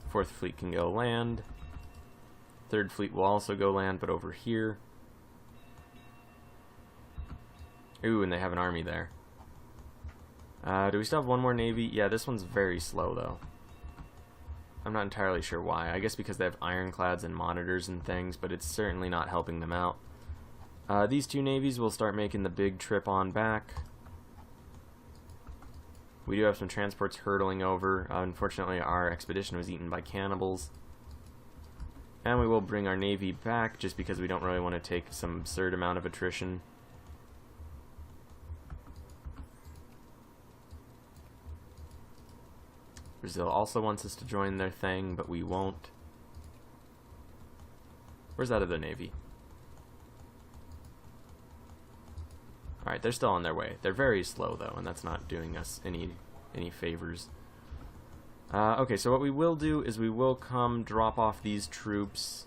Fourth fleet can go land. Third fleet will also go land, but over here. Ooh, and they have an army there. Do we still have one more navy? Yeah, this one's very slow, though. I'm not entirely sure why. I guess because they have ironclads and monitors and things, but it's certainly not helping them out. These two navies will start making the big trip on back. We do have some transports hurtling over. Unfortunately, our expedition was eaten by cannibals. And we will bring our navy back, just because we don't really want to take some absurd amount of attrition. Brazil also wants us to join their thing, but we won't. Where's that other navy? Alright, they're still on their way. They're very slow, though, and that's not doing us any favors. Okay, so what we will do is we will come drop off these troops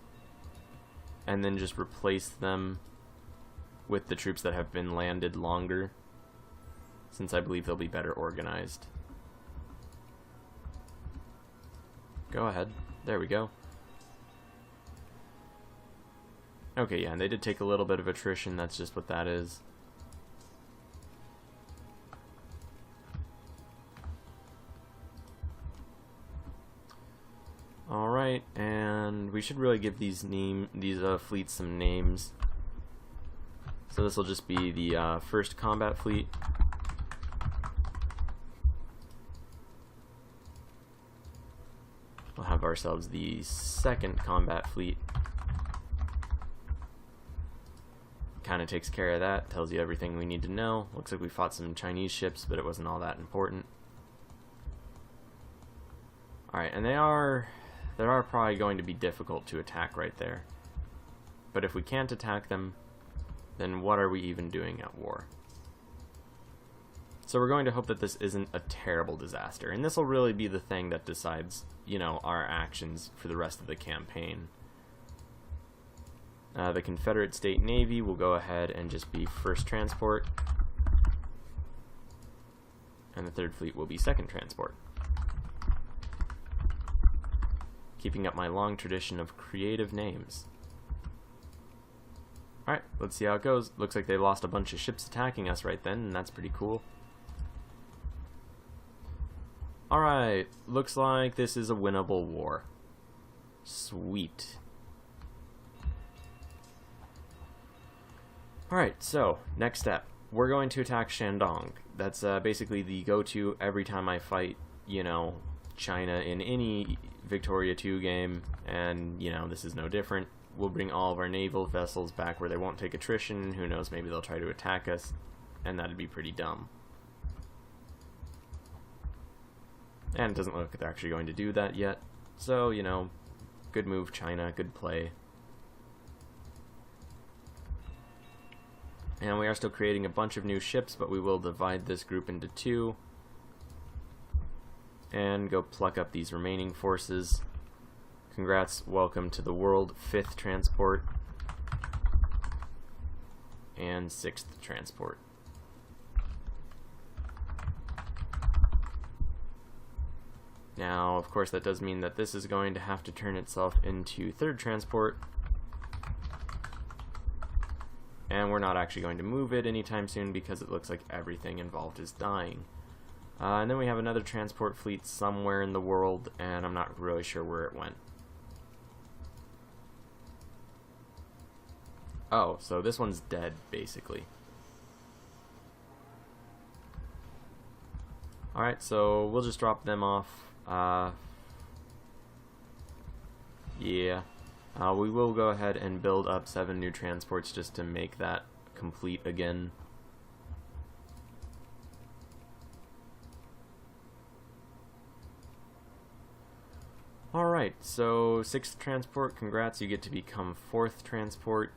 and then just replace them with the troops that have been landed longer, since I believe they'll be better organized. Go ahead. There we go. Okay, yeah, and they did take a little bit of attrition. That's just what that is. Alright, and we should really give these fleets some names. So this will just be the first combat fleet. We'll have ourselves the second combat fleet. Kind of takes care of that, tells you everything we need to know. Looks like we fought some Chinese ships, but it wasn't all that important. Alright, and they are probably going to be difficult to attack right there. But if we can't attack them, then what are we even doing at war? So we're going to hope that this isn't a terrible disaster, and this will really be the thing that decides, you know, our actions for the rest of the campaign. The Confederate State Navy will go ahead and just be first transport, and the third fleet will be second transport. Keeping up my long tradition of creative names. Alright, let's see how it goes. Looks like they lost a bunch of ships attacking us right then, and that's pretty cool. Alright, looks like this is a winnable war. Sweet. Alright, so, next step. We're going to attack Shandong. That's basically the go-to every time I fight, you know, China in any Victoria 2 game, and, you know, this is no different. We'll bring all of our naval vessels back where they won't take attrition. Who knows, maybe they'll try to attack us, and that'd be pretty dumb. And it doesn't look like they're actually going to do that yet. So, you know, good move, China, good play. And we are still creating a bunch of new ships, but we will divide this group into two. And go pluck up these remaining forces. Congrats, welcome to the world. 5th transport. And 6th transport. Now, of course, that does mean that this is going to have to turn itself into 3rd transport. And we're not actually going to move it anytime soon because it looks like everything involved is dying. And then we have another transport fleet somewhere in the world, and I'm not really sure where it went. Oh, so this one's dead, basically. Alright, so we'll just drop them off. Yeah. We will go ahead and build up 7 new transports just to make that complete again. Alright, so 6th transport, congrats, you get to become 4th transport.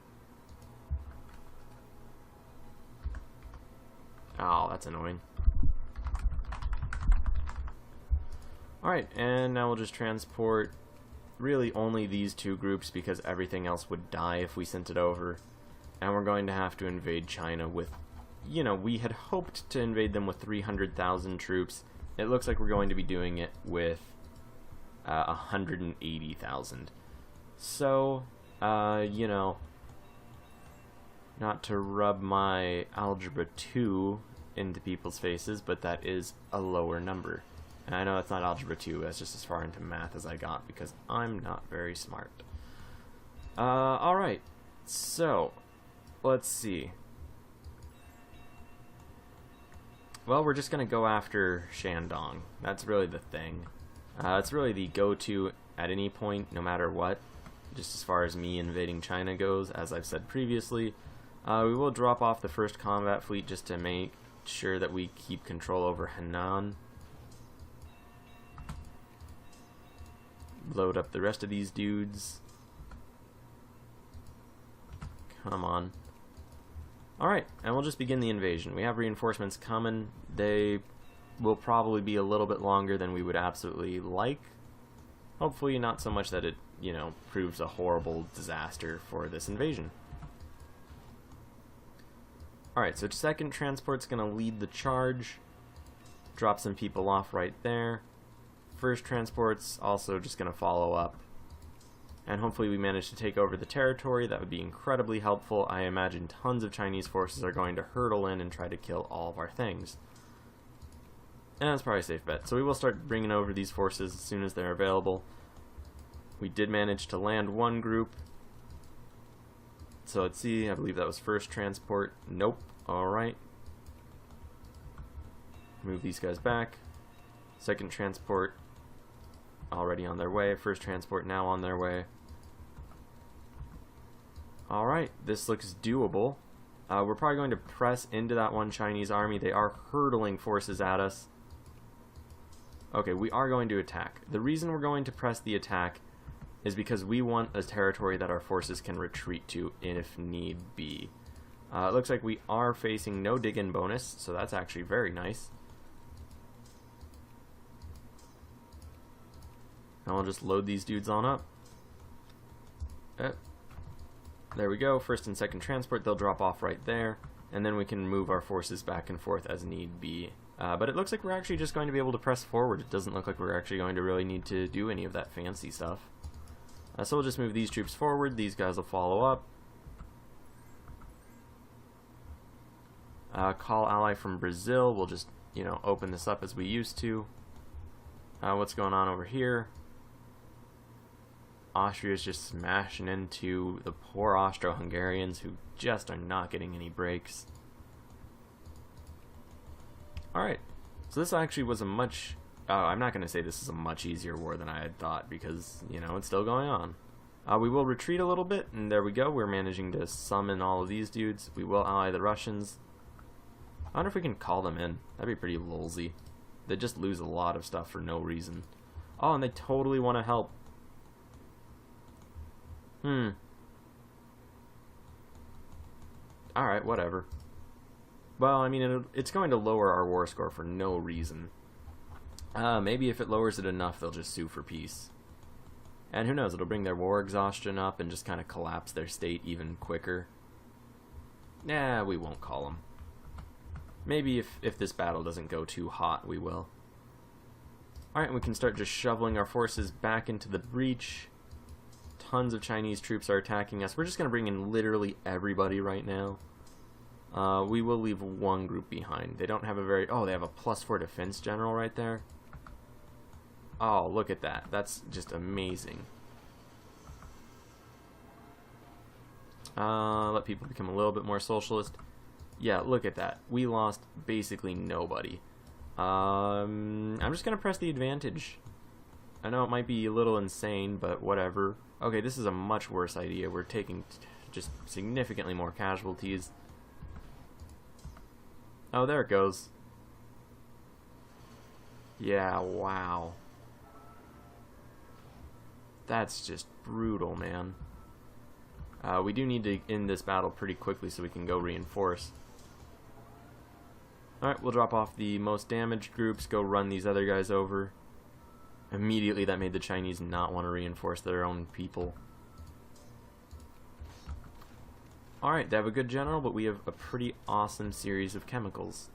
Oh, that's annoying. Alright, and now we'll just transport really only these 2 groups because everything else would die if we sent it over. And we're going to have to invade China with, you know, we had hoped to invade them with 300,000 troops. It looks like we're going to be doing it with 180,000. So, you know, not to rub my Algebra 2 into people's faces, but that is a lower number. And I know it's not Algebra 2, that's just as far into math as I got, because I'm not very smart. Alright, so, let's see. Well, we're just going to go after Shandong. That's really the thing. It's really the go-to at any point, no matter what, just as far as me invading China goes, as I've said previously. We will drop off the 1st combat fleet just to make sure that we keep control over Henan. Load up the rest of these dudes. Come on. Alright, and we'll just begin the invasion. We have reinforcements coming. They will probably be a little bit longer than we would absolutely like. Hopefully not so much that it, you know, proves a horrible disaster for this invasion. Alright, so 2nd transport's going to lead the charge. Drop some people off right there. 1st transport's also just going to follow up. And hopefully we manage to take over the territory. That would be incredibly helpful. I imagine tons of Chinese forces are going to hurtle in and try to kill all of our things. And that's probably a safe bet. So we will start bringing over these forces as soon as they're available. We did manage to land 1 group. So let's see, I believe that was 1st transport. Nope. Alright. Move these guys back. 2nd transport already on their way. 1st transport now on their way. Alright, this looks doable. We're probably going to press into that 1 Chinese army. They are hurtling forces at us. Okay, we are going to attack. The reason we're going to press the attack is because we want a territory that our forces can retreat to if need be. It looks like we are facing no dig-in bonus, so that's actually very nice. Now I'll just load these dudes on up. There we go, 1st and 2nd transport, they'll drop off right there, and then we can move our forces back and forth as need be. But it looks like we're actually just going to be able to press forward. It doesn't look like we're actually going to really need to do any of that fancy stuff. So we'll just move these troops forward, these guys will follow up. Call ally from Brazil, we'll just, you know, open this up as we used to. What's going on over here? Austria's just smashing into the poor Austro-Hungarians who just are not getting any breaks. Alright, so this actually was a much... I'm not going to say this is a much easier war than I had thought because, you know, it's still going on. We will retreat a little bit, and there we go. We're managing to summon all of these dudes. We will ally the Russians. I wonder if we can call them in. That'd be pretty lolzy. They just lose a lot of stuff for no reason. Oh, and they totally want to help. Alright, whatever. Well, I mean, it's going to lower our war score for no reason. Maybe if it lowers it enough, they'll just sue for peace. And who knows, it'll bring their war exhaustion up and just kind of collapse their state even quicker. Nah, we won't call them. Maybe if this battle doesn't go too hot, we will. Alright, we can start just shoveling our forces back into the breach. Tons of Chinese troops are attacking us. We're just going to bring in literally everybody right now. We will leave 1 group behind. They don't have a very... Oh, they have a +4 defense general right there. Oh, look at that. That's just amazing. Let people become a little bit more socialist. Yeah, look at that. We lost basically nobody. I'm just gonna press the advantage. I know it might be a little insane, but whatever. Okay, this is a much worse idea. We're taking just significantly more casualties. Oh, there it goes. Yeah, wow. That's just brutal, man. We do need to end this battle pretty quickly so we can go reinforce. Alright, we'll drop off the most damaged groups, go run these other guys over. Immediately that made the Chinese not want to reinforce their own people. Alright, they have a good general, but we have a pretty awesome series of chemicals.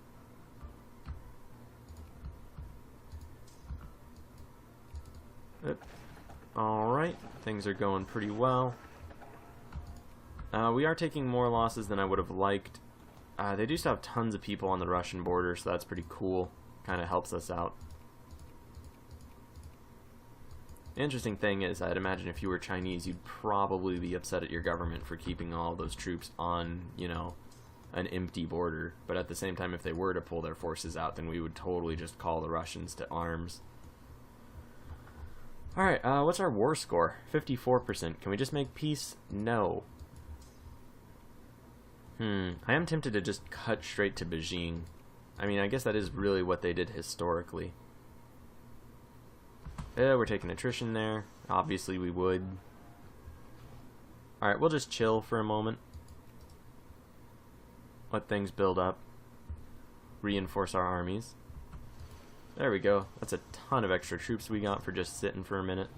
Alright, things are going pretty well. We are taking more losses than I would have liked. They do still have tons of people on the Russian border, so that's pretty cool. Kind of helps us out. The interesting thing is, I'd imagine if you were Chinese, you'd probably be upset at your government for keeping all those troops on, you know, an empty border. But at the same time, if they were to pull their forces out, then we would totally just call the Russians to arms. Alright, what's our war score? 54%. Can we just make peace? No. I am tempted to just cut straight to Beijing. I mean, I guess that is really what they did historically. We're taking attrition there. Obviously we would. Alright, we'll just chill for a moment. Let things build up. Reinforce our armies. There we go. That's a ton of extra troops we got for just sitting for a minute.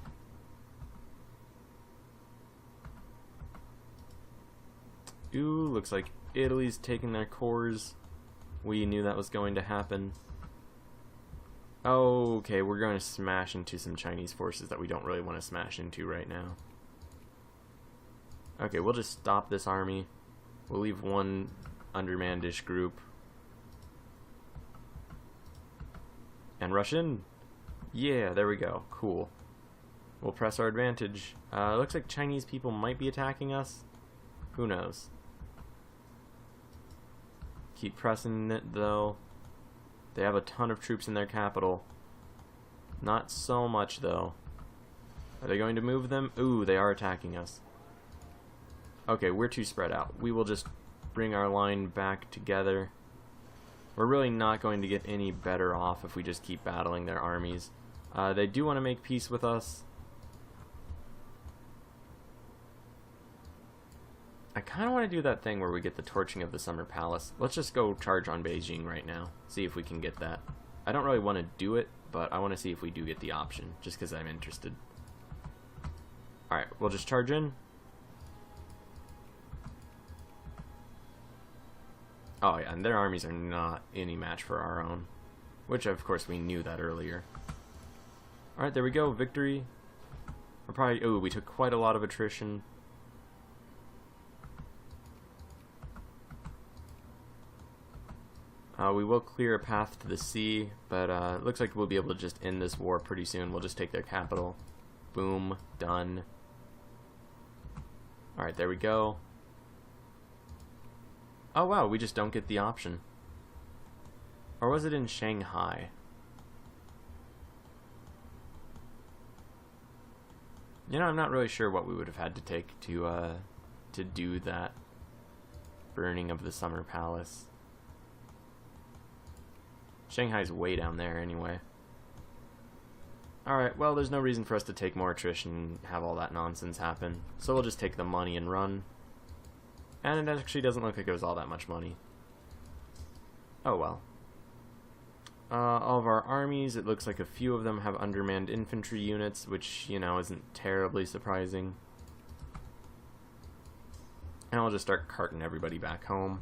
Ooh, looks like Italy's taking their cores. We knew that was going to happen. Okay, we're going to smash into some Chinese forces that we don't really want to smash into right now. Okay, we'll just stop this army. We'll leave one undermanned-ish group. And rush in. Yeah, there we go. Cool. We'll press our advantage. Looks like Chinese people might be attacking us. Who knows? Keep pressing it, though. They have a ton of troops in their capital. Not so much, though. Are they going to move them? Ooh, they are attacking us. Okay, we're too spread out. We will just bring our line back together. We're really not going to get any better off if we just keep battling their armies. They do want to make peace with us. I kind of want to do that thing where we get the torching of the Summer Palace. Let's just go charge on Beijing right now. See if we can get that. I don't really want to do it, but I want to see if we do get the option, just because I'm interested. Alright, we'll just charge in. Oh yeah, and their armies are not any match for our own. Which, of course, we knew that earlier. Alright, there we go. Victory. We're probably... Ooh, we took quite a lot of attrition. We will clear a path to the sea, but it looks like we'll be able to just end this war pretty soon. We'll just take their capital. Boom. Done. Alright, there we go. Oh wow, we just don't get the option. Or was it in Shanghai? You know, I'm not really sure what we would have had to take to do that burning of the Summer Palace. Shanghai's way down there anyway. Alright, well, there's no reason for us to take more attrition and have all that nonsense happen. So we'll just take the money and run. And it actually doesn't look like it was all that much money. Oh well. All of our armies, it looks like a few of them have undermanned infantry units, which, you know, isn't terribly surprising. And I'll just start carting everybody back home.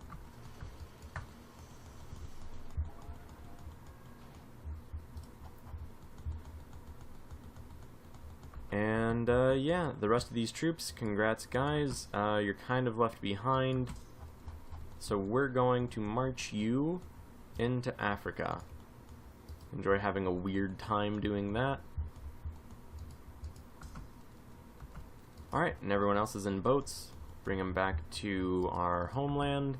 And, yeah, the rest of these troops, congrats guys, you're kind of left behind. So we're going to march you into Africa. Enjoy having a weird time doing that. Alright, and everyone else is in boats. bring them back to our homeland.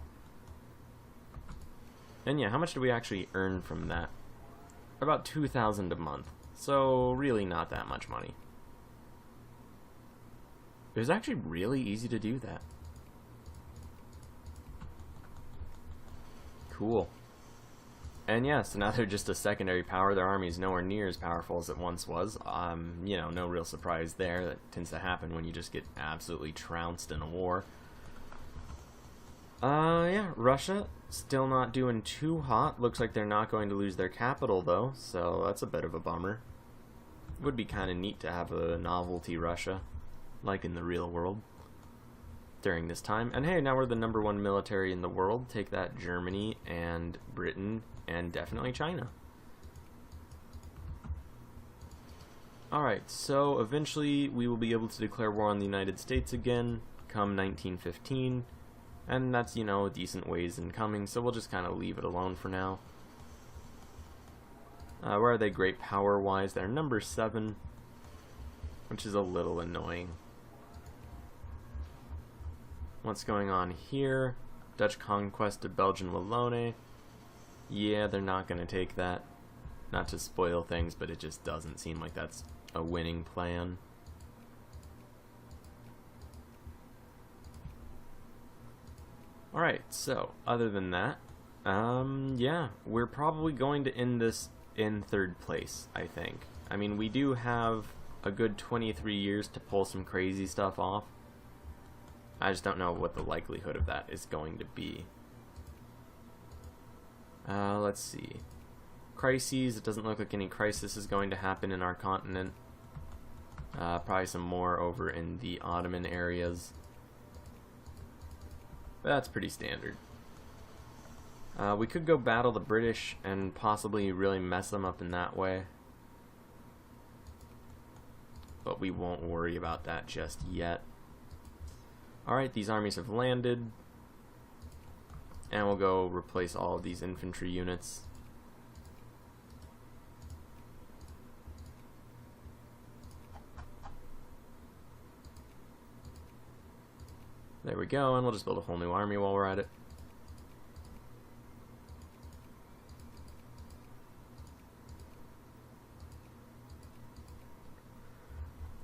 And yeah, how much do we actually earn from that? About 2,000 a month. So really not that much money. It was actually really easy to do that. Cool. And yeah, so now they're just a secondary power. Their army is nowhere near as powerful as it once was. You know, no real surprise there. That tends to happen when you just get absolutely trounced in a war. Yeah, Russia still not doing too hot. Looks like they're not going to lose their capital though, so that's a bit of a bummer. Would be kind of neat to have a novelty Russia, like in the real world, during this time. And hey, now we're the #1 military in the world. Take that, Germany and Britain and definitely China. Alright, so eventually we will be able to declare war on the United States again come 1915. And that's, you know, a decent ways in coming, so we'll just kind of leave it alone for now. Where are they great power-wise? They're #7, which is a little annoying. What's going on here? Dutch conquest of Belgian Wallonie. Yeah, they're not going to take that. Not to spoil things, but it just doesn't seem like that's a winning plan. Alright, so, other than that, yeah, we're probably going to end this in 3rd place, I think. I mean, we do have a good 23 years to pull some crazy stuff off. I just don't know what the likelihood of that is going to be. Let's see. Crises, it doesn't look like any crisis is going to happen in our continent. Probably some more over in the Ottoman areas. But that's pretty standard. We could go battle the British and possibly really mess them up in that way. But we won't worry about that just yet. Alright, these armies have landed. And we'll go replace all of these infantry units. There we go, and we'll just build a whole new army while we're at it.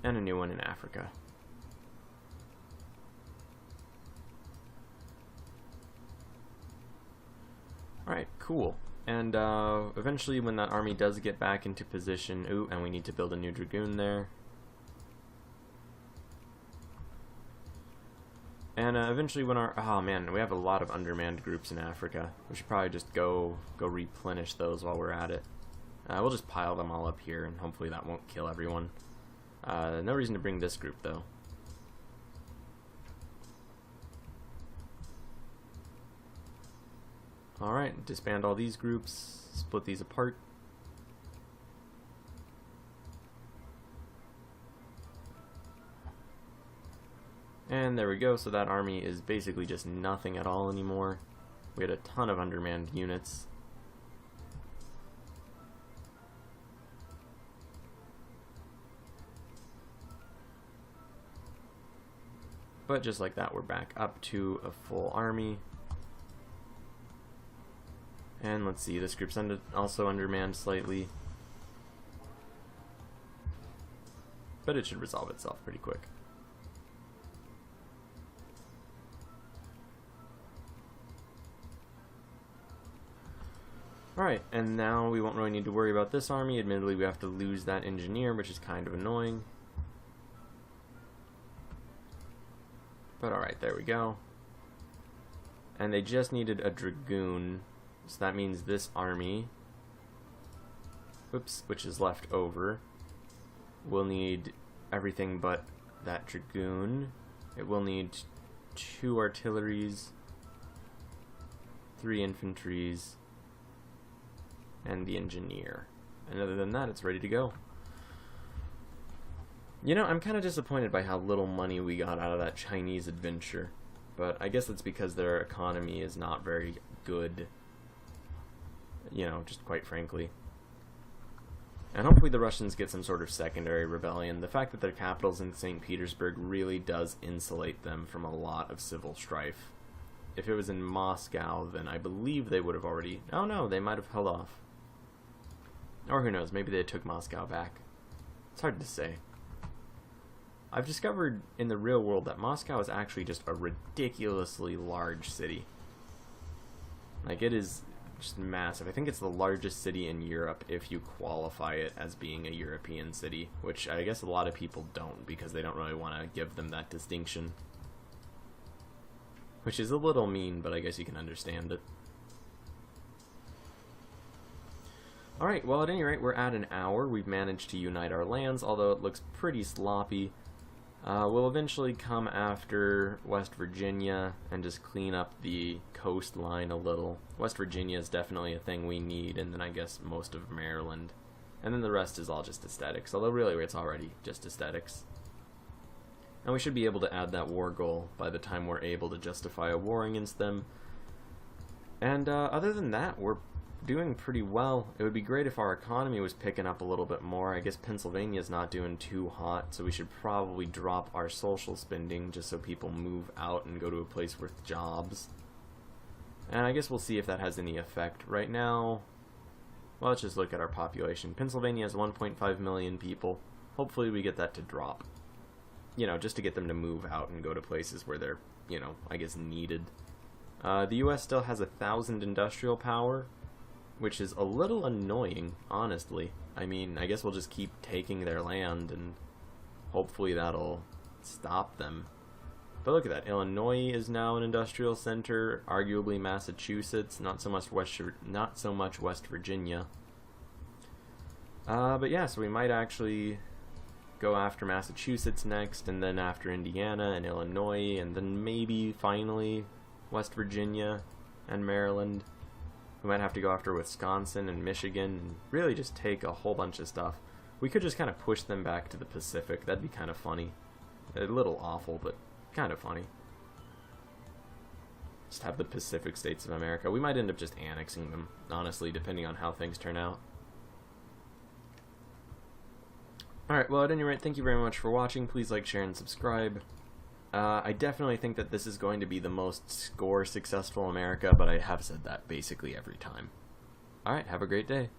And a new one in Africa. Alright, cool. And eventually when that army does get back into position, ooh, and we need to build a new dragoon there. And eventually when our, oh man, we have a lot of undermanned groups in Africa. We should probably just go replenish those while we're at it. We'll just pile them all up here and hopefully that won't kill everyone. No reason to bring this group though. Alright, disband all these groups, split these apart. And there we go, so that army is basically just nothing at all anymore. We had a ton of undermanned units. But just like that, we're back up to a full army. And let's see, this group's also undermanned slightly. But it should resolve itself pretty quick. Alright, and now we won't really need to worry about this army. Admittedly, we have to lose that engineer, which is kind of annoying. But alright, there we go. And they just needed a dragoon. So that means this army, oops, which is left over, will need everything but that dragoon. It will need 2 artilleries, 3 infantries, and the engineer. And other than that, it's ready to go. You know, I'm kind of disappointed by how little money we got out of that Chinese adventure. But I guess it's because their economy is not very good. You know, just quite frankly. And hopefully the Russians get some sort of secondary rebellion. The fact that their capital's in St. Petersburg really does insulate them from a lot of civil strife. If it was in Moscow, then I believe they would have already... Oh no, they might have held off. Or who knows, maybe they took Moscow back. It's hard to say. I've discovered in the real world that Moscow is actually just a ridiculously large city. Like, it is just massive. I think it's the largest city in Europe if you qualify it as being a European city, which I guess a lot of people don't because they don't really want to give them that distinction. Which is a little mean, but I guess you can understand it. Alright, well at any rate, we're at an hour. We've managed to unite our lands, although it looks pretty sloppy. We'll eventually come after West Virginia and just clean up the coastline a little. West Virginia is definitely a thing we need, and then I guess most of Maryland. And then the rest is all just aesthetics, although really it's already just aesthetics. And we should be able to add that war goal by the time we're able to justify a war against them. And other than that, we're doing pretty well. It would be great if our economy was picking up a little bit more. I guess Pennsylvania's not doing too hot, so we should probably drop our social spending just so people move out and go to a place with jobs. And I guess we'll see if that has any effect. Right now, well, let's just look at our population. Pennsylvania has 1.5 million people. Hopefully we get that to drop. You know, just to get them to move out and go to places where they're, you know, I guess needed. The US still has 1,000 industrial power, which is a little annoying, honestly. I mean, I guess we'll just keep taking their land, and hopefully that'll stop them. But look at that. Illinois is now an industrial center, arguably Massachusetts, not so much West Virginia. But yeah, so we might actually go after Massachusetts next, and then after Indiana and Illinois, and then maybe finally West Virginia and Maryland. We might have to go after Wisconsin and Michigan and really just take a whole bunch of stuff. We could just kind of push them back to the Pacific. That'd be kind of funny. A little awful, but kind of funny. Just have the Pacific States of America. We might end up just annexing them, honestly, depending on how things turn out. Alright, well, at any rate, thank you very much for watching. Please like, share, and subscribe. I definitely think that this is going to be the most score successful America, but I have said that basically every time. Alright, have a great day.